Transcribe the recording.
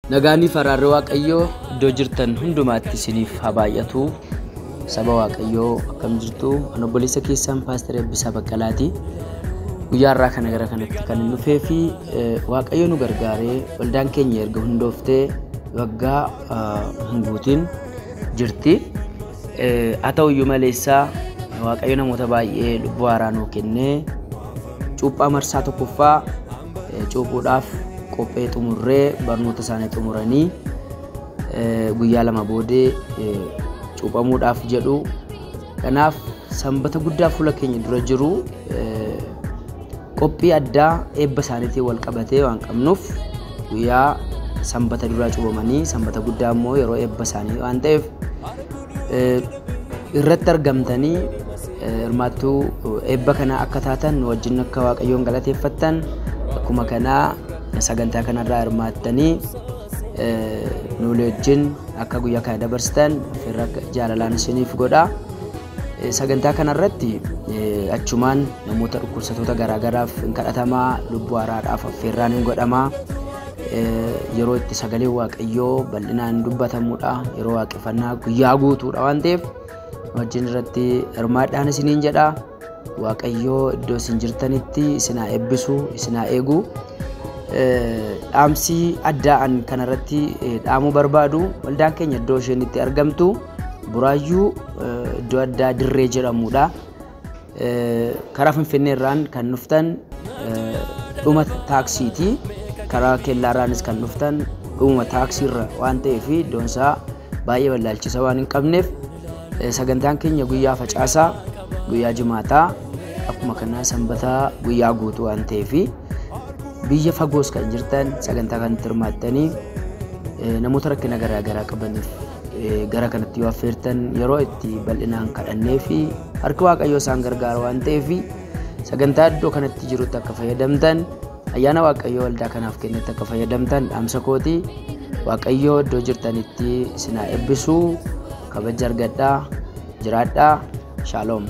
Nagaanii faraarri Waaqayyoo iddoo jirtan hundumaatti isiniif haa baay'atu. Saba Waaqayyoo akkam jirtu? Ani obboleessa keessan Paaster Eebbisaa Baqqalaati. Guyyaa irraa kana gara kanatti kan dhufee fi Waaqayyo nu gargaaree waldaan keenya erga hundooftee waggaa hin guutin jirti. Haa ta'uyyuu maleessaa Waaqayyo namoota baay'ee lubbuu haaraa nuu kennee cuuphaa marsaa tokkoffaa cuuphuudhaaf qophee xumurree barnoota isaanii xumuranii guyyaa lama boodee cuuphamuudhaaf jedhu. Kanaaf sanbata guddaa fuula keenya dura jiru qophii addaa eebba isaaniitiin wal qabatee waan qabnuuf guyyaa sanbata duraa cuuphamanii sanbata guddaa immoo yeroo eebba isaanii waan ta'eef irratti argamtanii hirmaattuu eebba kana akka taatan wajjin akka Waaqayyoon galateeffattan akkuma kanaa sagantaa kanarraa hirmaattanii nu wajjin akka guyyaa kana dabarsitan firra jaalalaan isiniif godha. Sagantaa kanarratti achumaan namoota dhukkubsattoota garaagaraaf hin kadhatamaa, lubbuu haaraadhaaf affeerraan hin godhamaa. Yeroo itti sagalee Waaqayyoo bal'inaan dubbatamudha. Yeroo waaqeffannaa guyyaa guutuudha waan ta'eef wajjin irratti hirmaadhaan isiniin jedha. Waaqayyoo iddoo isin jirtanitti isin haa eebbisu, isin haa eegu. Dhaamsi addaa kanarratti dhaamuu barbaadu waldaan keenya iddoo isheen itti argamtu Buraayyuu iddoo addaa Dirree jedhamudha. Karaa Finfinnee irraan kan dhuftan dhuma taaksiiti. Karaa Keellaarraanis kan dhuftan dhuma taaksiirra waan ta'eef iddoon isaa baay'ee bal'aalchisa waan hin qabneef sagantaan keenya guyyaa facaasaa, guyyaa jimaataa akkuma kanaa sanbataa guyyaa guutuu waan ta'eef biyya fagoos kan jirtan sagantaa kanatti hirmaattanii namoota rakkina garaagaraa qabaniif gara kanatti yoo affeertan yeroo itti bal'inaan kadhannee fi harki Waaqayyoo isaan gargaara waan ta'eef sagantaa iddoo kanatti jirutti akka fayyadamtan ayyaana Waaqayyoo waldaa kanaaf kennetti akka fayyadamtan dhaamsa kooti. Waaqayyoo iddoo jirtanitti isin haa eebbisu. Kabaja argadhaa, jiraadhaa. Shalom.